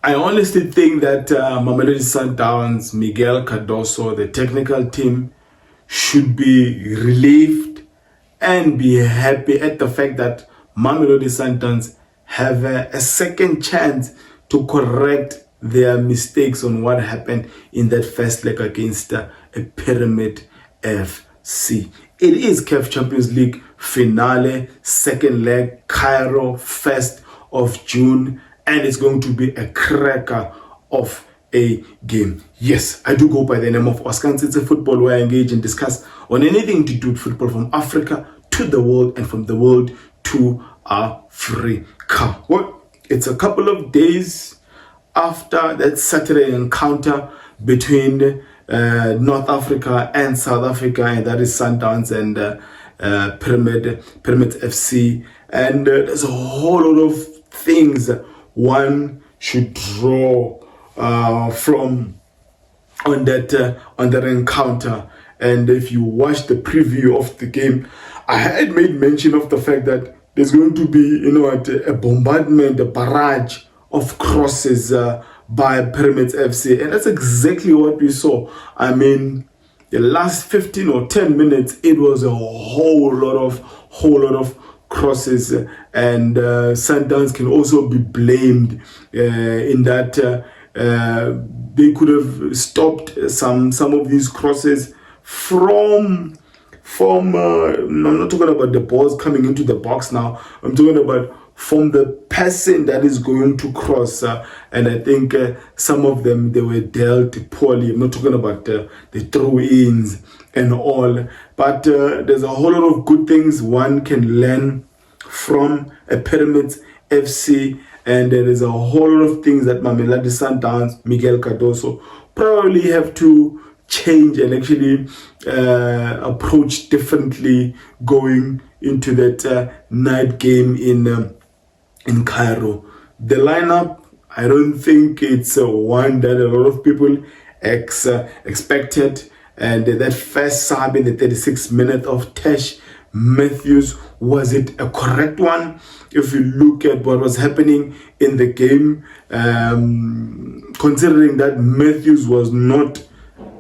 I honestly think that Mamelodi Sundowns, Miguel Cardoso, the technical team should be relieved and be happy at the fact that Mamelodi Sundowns have a second chance to correct their mistakes on what happened in that first leg against a Pyramid FC. It is CAF Champions League finale, second leg, Cairo, 1st of June, and it's going to be a cracker of a game. Yes, I do go by the name of Oscar. It's a football where I engage and discuss on anything to do with football from Africa to the world and from the world to Africa. Well, it's a couple of days after that Saturday encounter between North Africa and South Africa, and that is Sundowns and Pyramid FC. And there's a whole lot of things one should draw from on that encounter. And if you watch the preview of the game, I had made mention of the fact that there's going to be, a bombardment, a barrage of crosses by Pyramid FC, and that's exactly what we saw. I mean, the last 15 or 10 minutes, it was a whole lot of crosses, and Sundowns can also be blamed in that they could have stopped some of these crosses from I'm not talking about the balls coming into the box now. I'm talking about from the person that is going to cross, and I think some of them, they were dealt poorly. I'm not talking about the throw-ins and all, but there's a whole lot of good things one can learn from a Pyramid FC, and there is a whole lot of things that Mamelodi Sundowns, Miguel Cardoso, probably have to change and actually approach differently going into that night game in Cairo. The lineup, I don't think it's one that a lot of people expected, and that first sub in the 36th minute of Tshwane Matthews, was it a correct one? If you look at what was happening in the game, considering that Matthews was not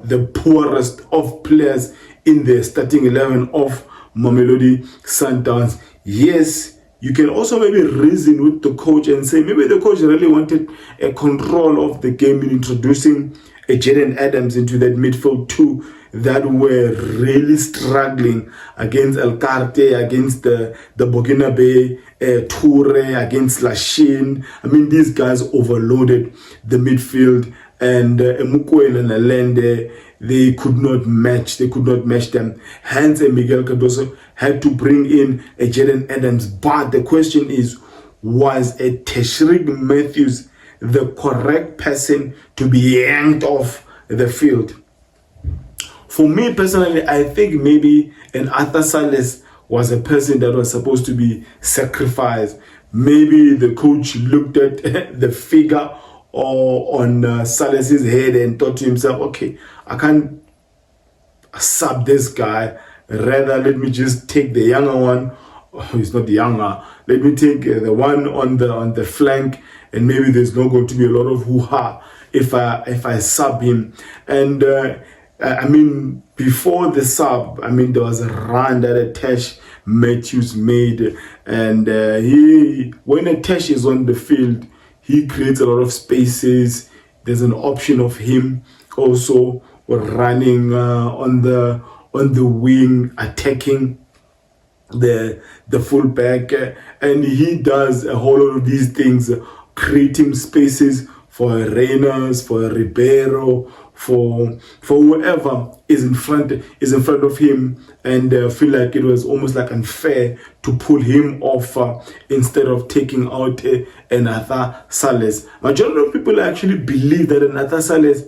the poorest of players in the starting 11 of Mamelodi Sundowns, yes, you can also maybe reason with the coach and say maybe the coach really wanted a control of the game in introducing a Jaden Adams into that midfield two that were really struggling against El Carte, against the Burkinabe, Toure, against Lachine. I mean, these guys overloaded the midfield, and Mukwele and Alende, they could not match them. Hence, Miguel Cardoso had to bring in a Jaden Adams. But the question is, was a Tshwane Matthews the correct person to be yanked off the field? For me personally, I think maybe an Arthur Salas was a person that was supposed to be sacrificed. Maybe the coach looked at the figure on Salas's head and thought to himself, okay, I can't sub this guy. Rather, let me just take the younger one. Oh, he's not the younger. Let me take the one on the flank, and maybe there's not going to be a lot of hoo-ha if I sub him. And I mean, before the sub, I mean, there was a run that Tshwane Matthews made, and when Tshwane is on the field, he creates a lot of spaces. There's an option of him also running on the wing, attacking the fullback, and he does a whole lot of these things, creating spaces for Reyners, for Ribeiro, for whoever is in front of him, and feel like it was almost like unfair to pull him off instead of taking out another Salas. Majority of people actually believe that another Salas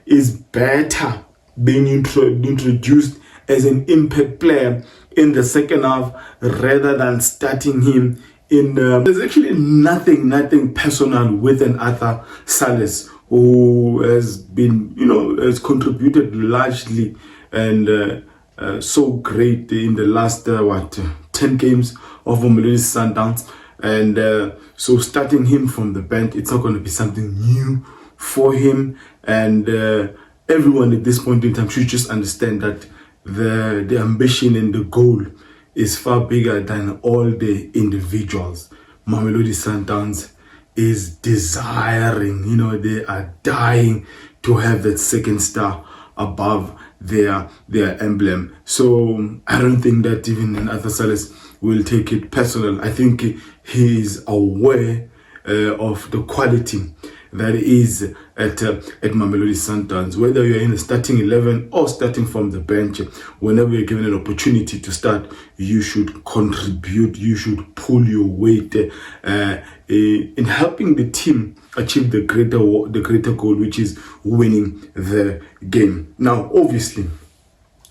is better being introduced as an impact player in the second half rather than starting him in. There's actually nothing personal with an Arthur Salas, who has been, has contributed largely and so great in the last 10 games of Mamelodi Sundowns. And so starting him from the bench, it's not going to be something new for him. And everyone at this point in time should just understand that the ambition and the goal is far bigger than all the individuals. Mamelodi Sundowns is desiring, they are dying to have that second star above their emblem. So I don't think that even Arthur Salas will take it personal. I think he is aware of the quality that is at Mamelodi Sundowns. Whether you're in the starting 11 or starting from the bench, whenever you're given an opportunity to start, you should contribute, you should pull your weight in helping the team achieve the greater goal, which is winning the game. Now, obviously,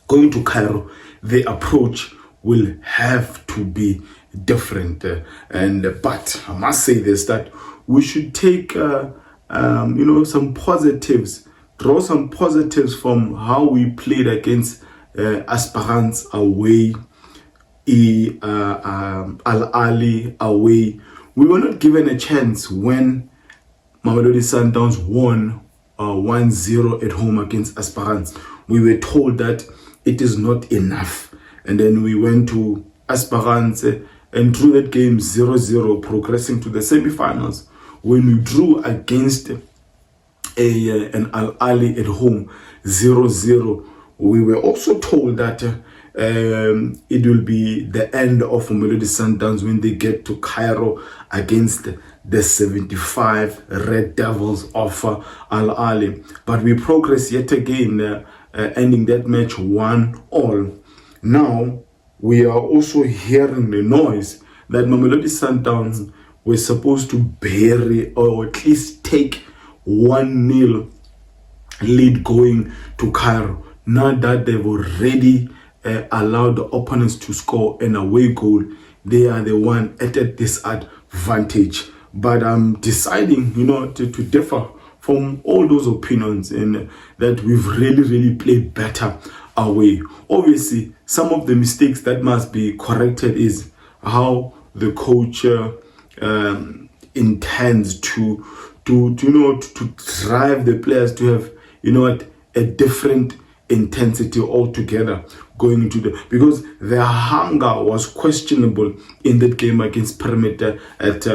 going to Cairo, the approach will have to be different. But I must say this, that we should take some positives, draw some positives from how we played against Esperance away, Al Ahly away. We were not given a chance when Mamelodi Sundowns won 1-0 at home against Esperance. We were told that it is not enough. And then we went to Esperance and drew that game 0-0, progressing to the semi-finals. When we drew against an Al Ahly at home 0-0, we were also told that it will be the end of Mamelodi Sundowns when they get to Cairo against the 75 Red Devils of Al Ahly. But we progress yet again, ending that match 1-1. Now, we are also hearing the noise that Mamelodi Sundowns were supposed to bury or at least take 1-0 lead going to Cairo. Now that they've already allowed the opponents to score an away goal, they are the one at a disadvantage. But I'm deciding, to differ from all those opinions, and that we've really played better away. Obviously, some of the mistakes that must be corrected is how the coach intends to drive the players to have a different intensity altogether going into because their hunger was questionable in that game against Pyramid at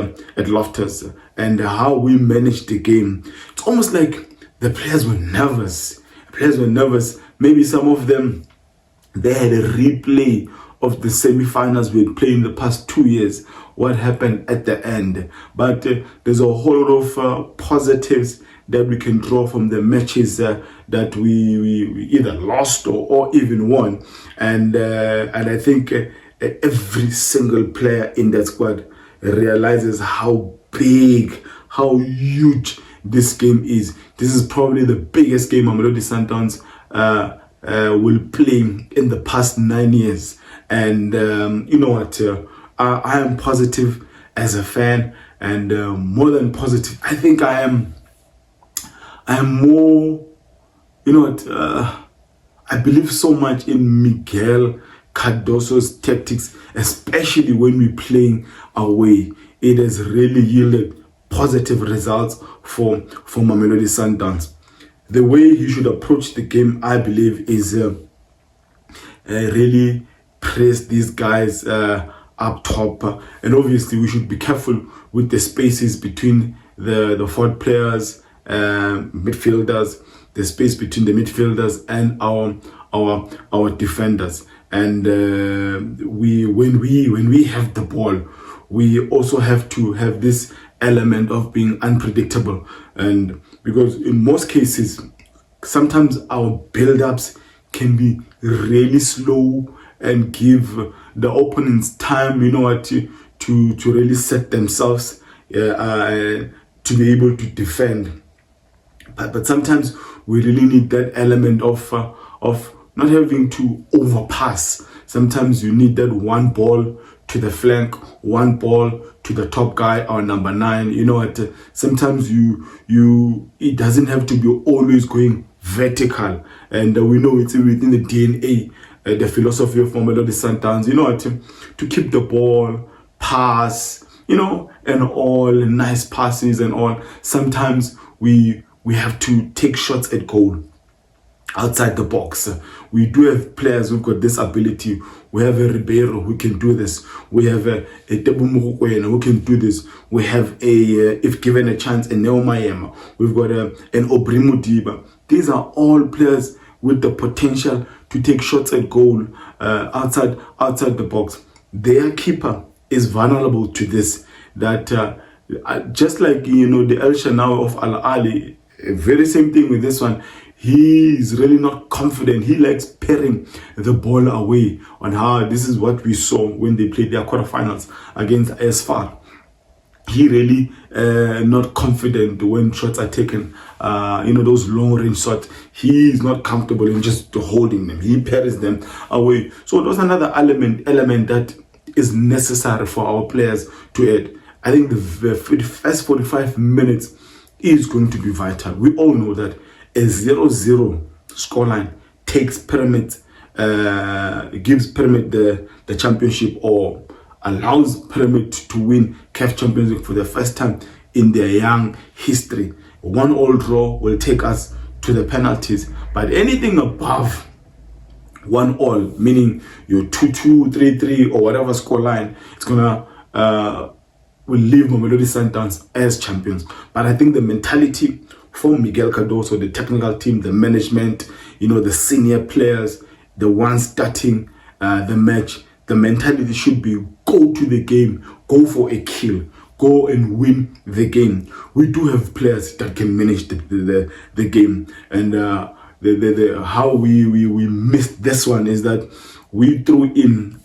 Loftus, and how we managed the game. It's almost like the players were nervous. Maybe some of them, they had a replay of the semi-finals we had played in the past 2 years, what happened at the end. But there's a whole lot of positives that we can draw from the matches that we either lost or even won. And I think every single player in that squad realizes how big, how huge this game is. This is probably the biggest game Mamelodi Sundowns will play in the past 9 years. And you know what? I am positive as a fan, and more than positive, I think I am more, I believe so much in Miguel Cardoso's tactics, especially when we're playing away. It has really yielded positive results for Mamelodi Sundowns. The way he should approach the game, I believe, is really press these guys up top. And obviously, we should be careful with the spaces between the forward players, midfielders, the space between the midfielders and our defenders. And when we have the ball, we also have to have this element of being unpredictable. And because in most cases, sometimes our build-ups can be really slow and give the opponents time, to really set themselves to be able to defend. But sometimes we really need that element of not having to overpass. Sometimes you need that one ball to the flank, one ball to the top guy or number 9. Sometimes it doesn't have to be always going vertical. And we know it's within the DNA, the philosophy of Mamelodi Sundowns, to keep the ball, pass, and all nice passes and all. Sometimes we have to take shots at goal outside the box. We do have players who've got this ability. We have a Ribeiro who can do this. We have a Thembi Mshishi who can do this. We have if given a chance, a Neo Mayema. We've got an Obrimu Diba. These are all players with the potential to take shots at goal outside the box. Their keeper is vulnerable to this. That just like the El Shanawi of Al Ali, very same thing with this one. He is really not confident. He likes paring the ball away. On how this is what we saw when they played their quarterfinals against ASFAR. He really not confident when shots are taken. Those long range shots. He is not comfortable in just holding them. He parries them away. So there's another element that is necessary for our players to add. I think the first 45 minutes is going to be vital. We all know that a 0-0 scoreline takes Pyramid, gives Pyramid the championship, or allows Pyramid to win CAF Champions League for the first time in their young history. 1-1 draw will take us to the penalties, but anything above 1-1, meaning your 2-2, 3-3, or whatever scoreline, it's gonna will leave Mamelodi Sundowns as champions. But I think the mentality from Miguel Cardoso, the technical team, the management, the senior players, the ones starting the match, the mentality should be go to the game, go for a kill, go and win the game. We do have players that can manage the game, and how we missed this one is that we threw in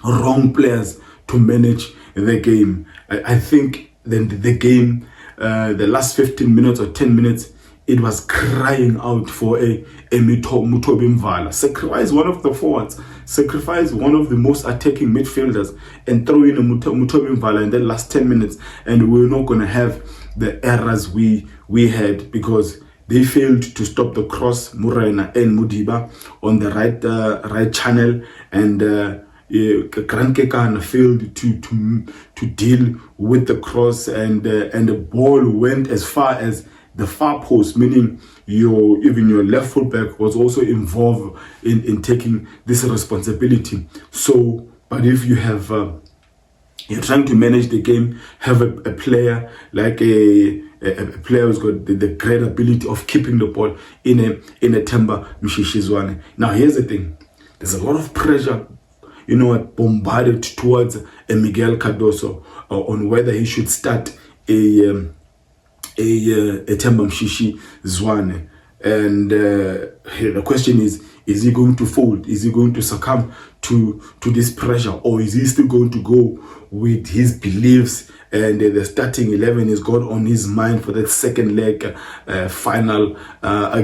wrong players to manage the game. I think then the game, the last 15 minutes or 10 minutes, it was crying out for a Mutobi Mvala. Sacrifice one of the forwards, sacrifice one of the most attacking midfielders, and throw in a Mutobi Mvala in the last 10 minutes, and we're not going to have the errors we had, because they failed to stop the cross, Murena and Mudiba on the right channel, and Grand Kekan failed to deal with the cross, and the ball went as far as the far post, meaning even your left fullback was also involved in taking this responsibility. So, but if you have you're trying to manage the game, have a player like a player who's got the great ability of keeping the ball in a Thembi Mshishi Zwane. Now here's the thing: there's a lot of pressure, bombarded towards a Miguel Cardoso on whether he should start a Thembi Mshishi Zwane. And the question is he going to fold? Is he going to succumb to this pressure, or is he still going to go with his beliefs and the starting 11 is got on his mind for that second leg final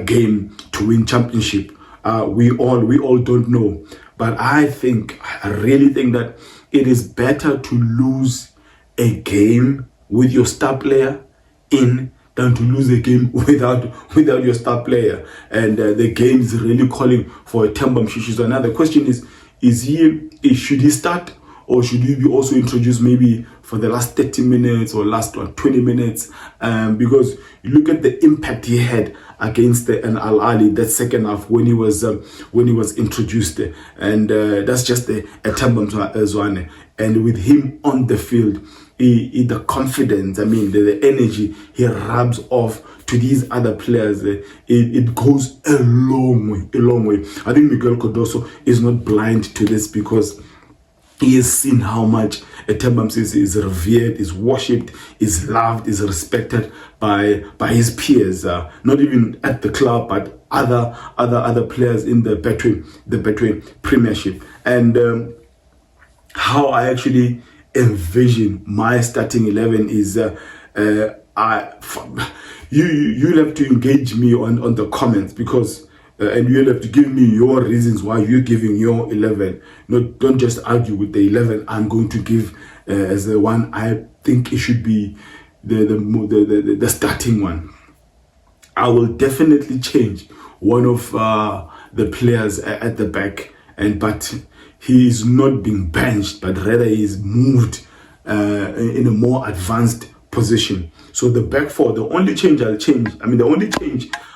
game to win championship? We all don't know. But I really think that it is better to lose a game with your star player in than to lose a game without your star player. And the game is really calling for a Thembi Mshishi. So now the question is should he start, or should he be also introduced maybe for the last 30 minutes or last 20 minutes? Because you look at the impact he had against Al Ali that second half when he was introduced, and that's just a Thembi Zwane. And with him on the field, the confidence, the energy he rubs off to these other players, it goes a long way. I think Miguel Cardoso is not blind to this, because he has seen how much a Thembi Mshishi is revered, is worshipped, is loved, is respected by his peers, not even at the club, but other players in the Betway Premiership. And how I actually envision my starting 11 is you'll have to engage me on the comments, because and you'll have to give me your reasons why you're giving your 11. Don't just argue with the 11 I'm going to give as the one I think it should be the starting one. I will definitely change one of the players at the back, but he is not being benched, but rather he is moved in a more advanced position. So the back four, the only change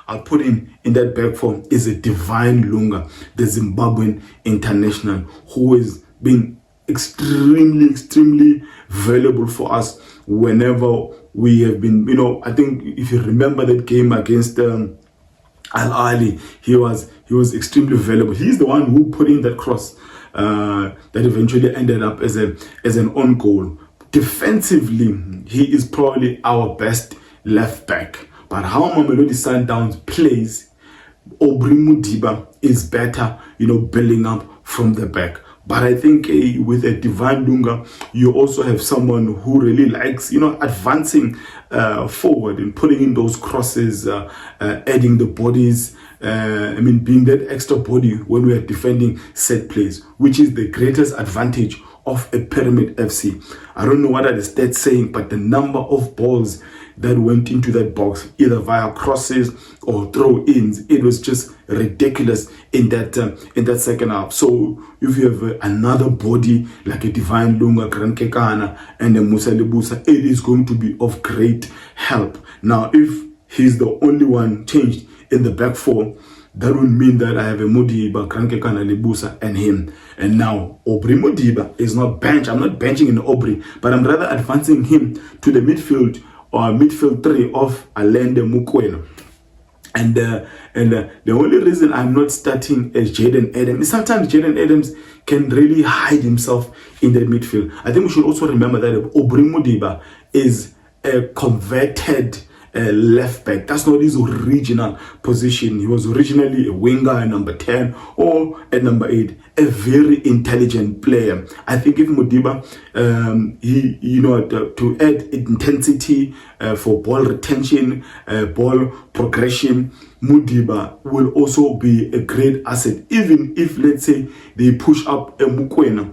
I'll put in that back four is a Divine Lunga, the Zimbabwean international, who has been extremely valuable for us whenever we have been, I think if you remember that game against Al Ali, he was extremely valuable. He's the one who put in that cross that eventually ended up as an own goal. Defensively, he is probably our best left back. But how Mamelodi Sundowns plays, Aubrey Modiba is better, building up from the back. But I think with a Divine Lunga, you also have someone who really likes, advancing forward and putting in those crosses, adding the bodies. Being that extra body when we are defending set plays, which is the greatest advantage of a Pyramid FC. I don't know what are the stats saying, but the number of balls that went into that box, either via crosses or throw-ins, it was just ridiculous in that second half. So if you have another body like a Divine Lunga, Gran Kekana, and a Musa Lebusa, it is going to be of great help. Now, if he's the only one changed in the back four, that would mean that I have a Modiba, Krankekana, Lebusa, and him. And now, Aubrey Modiba is not benched. I'm not benching in Aubrey, but I'm rather advancing him to the midfield or midfield three of Alende Mukwena. And the only reason I'm not starting as Jaden Adams is sometimes Jaden Adams can really hide himself in the midfield. I think we should also remember that Aubrey Modiba is a converted left back. That's not his original position. He was originally a winger at number 10 or at number 8. A very intelligent player. I think if Modiba, to add intensity for ball retention, ball progression, Modiba will also be a great asset. Even if, let's say, they push up a Mukwena.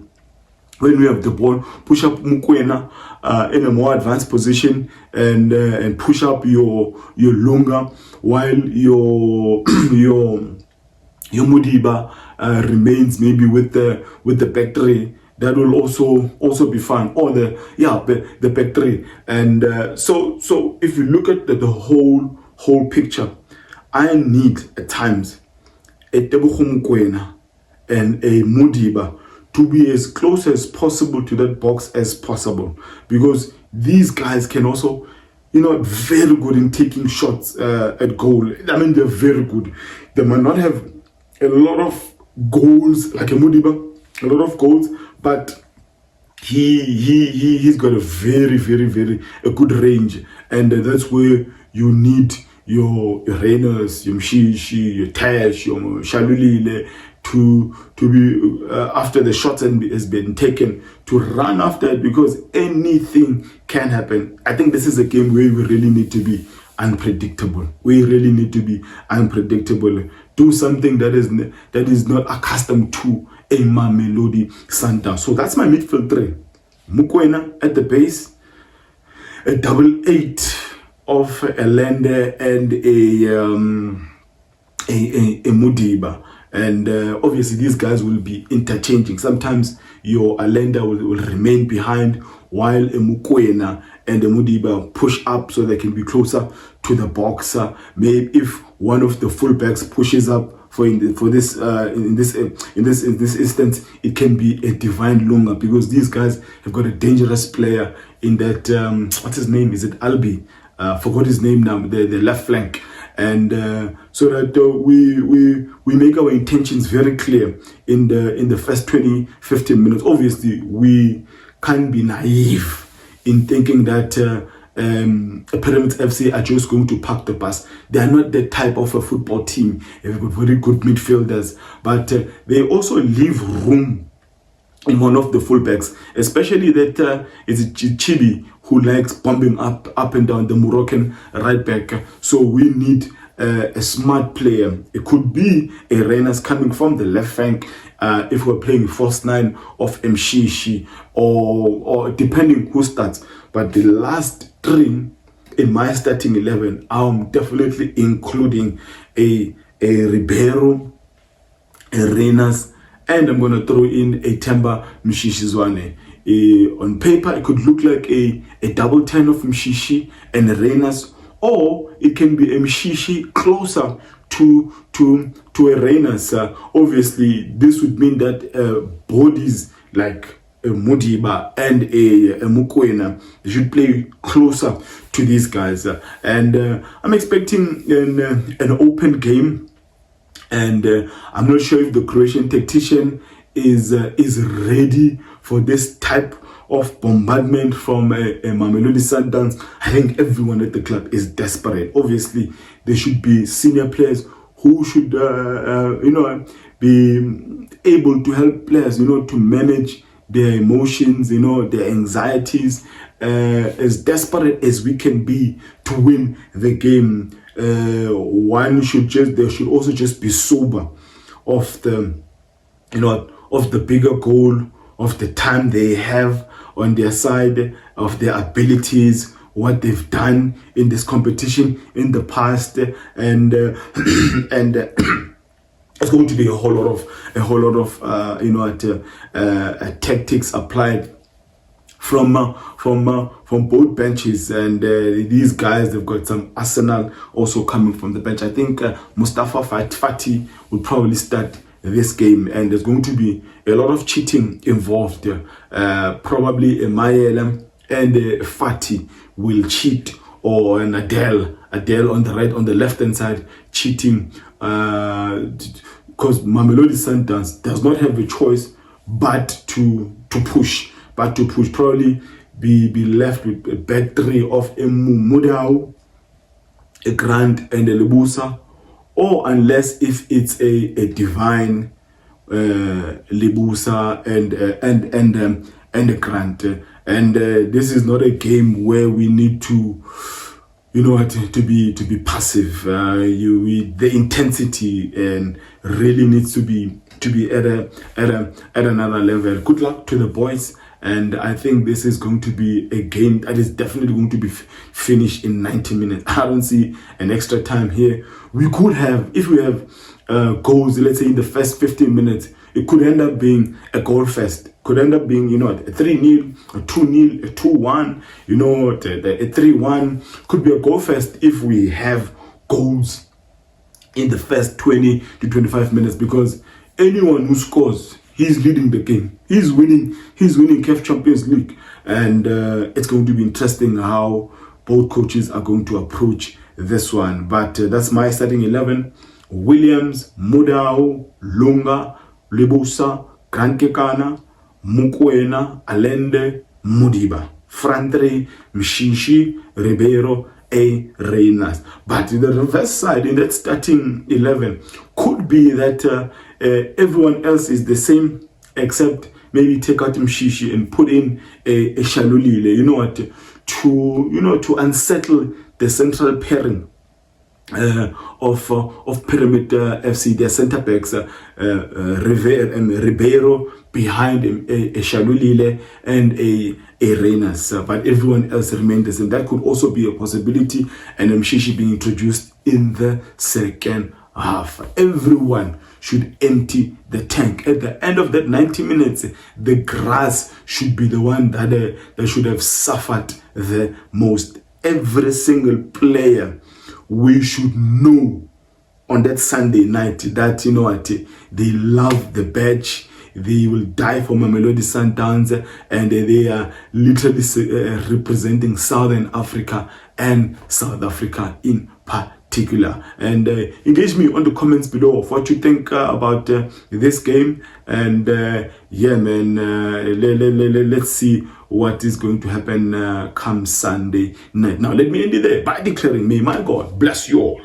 When we have the ball, push up Mukwena in a more advanced position and push up your Lunga while your Modiba remains maybe with the back three. That will also be fun. Or the back three. And so if you look at the whole picture, I need at times a Tebogo Mukwena and a Modiba to be as close as possible to that box as possible, because these guys can also, very good in taking shots at goal. They're very good. They might not have a lot of goals like a Modiba, a lot of goals, but he's got a very a good range, and that's where you need your Reyners, your Mshishi, your Tash, your Shalulile, to be after the shot has been taken, to run after it, because anything can happen. I think this is a game where we really need to be unpredictable. We really need to be unpredictable. Do something that is not accustomed to a Mamelodi Sundowns. So that's my midfield three. Mukwena at the base, a 8 of a Lende and a Modiba. And obviously these guys will be interchanging. Sometimes your Alenda will remain behind while a Mukwena and a Modiba push up so they can be closer to the box. Maybe if one of the fullbacks pushes up in this instance, it can be a Divine Lunga, because these guys have got a dangerous player in that what's his name? Is it Albi? Forgot his name now. The left flank. And so that we make our intentions very clear in the first 20-15 minutes. Obviously, we can't be naive in thinking that Pyramid FC are just going to park the bus. They are not that type of a football team. They've got very good midfielders, but they also leave room in one of the fullbacks, especially that it's Chibi who likes bombing up and down, the Moroccan right back. So we need a smart player. It could be a Reyners coming from the left flank if we're playing false 9 of Mshishi, or depending who starts. But the last 3 in my starting 11, I'm definitely including a Ribeiro, a Reyners, and I'm going to throw in a Thembi Mshishi Zwane. on paper, it could look like a double 10 of Mshishi and Reyners, or it can be a Mshishi closer to a Reyners. Obviously, this would mean that bodies like a Modiba and a Mukwena should play closer to these guys. And I'm expecting an open game. And I'm not sure if the Croatian tactician is ready for this type of bombardment from Mamelodi Sundowns. I think everyone at the club is desperate. Obviously, there should be senior players who should, be able to help players, to manage their emotions, their anxieties, as desperate as we can be to win the game. They should also just be sober of the, of the bigger goal, of the time they have on their side, of their abilities, what they've done in this competition in the past, and it's going to be a whole lot of tactics applied from both benches, and these guys, they've got some arsenal also coming from the bench. I think Mustafa Fati will probably start this game, and there's going to be a lot of cheating involved. Probably Mayela and Fati will cheat, or an Adele on the left hand side cheating, because Mamelodi Sundowns does not have a choice but to push. Probably be left with a back three of a Mudau, a Grant, and a Lebusa, or unless if it's a divine Lebusa and a Grant. And this is not a game where we need to, to be passive. The intensity and really needs to be at another level. Good luck to the boys. And I think this is going to be a game that is definitely going to be finished in 90 minutes. I don't see an extra time here. We could have, if we have goals, let's say in the first 15 minutes, it could end up being a goal fest. Could end up being, a 3-0, a 2-0, a 2-1, a 3-1. Could be a goal fest if we have goals in the first 20 to 25 minutes, because anyone who scores, he's leading the game. He's winning CAF Champions League. And it's going to be interesting how both coaches are going to approach this one. But that's my starting 11. Williams, Mudau, Lunga, Lebusa, Krankekana, Mukwena, Alende, Modiba. Front three, Mshishi, Ribeiro, Reyners. But the reverse side in that starting 11 could be that everyone else is the same, except maybe take out Mshishi and put in a Shalulile, to unsettle the central pairing of Pyramid FC, their centre backs, Ribeiro behind him, a Shalulile and a Reyners, but everyone else remained the same. That could also be a possibility, and Mshishi being introduced in the second half. Everyone should empty the tank. At the end of that 90 minutes, the grass should be the one that should have suffered the most. Every single player, we should know on that Sunday night that, they love the badge. They will die for Mamelodi Sundowns, and they are literally representing Southern Africa and South Africa in particular. And engage me on the comments below of what you think about this game. And let's see what is going to happen come Sunday night. Now let me end it there by declaring, may my God bless you all.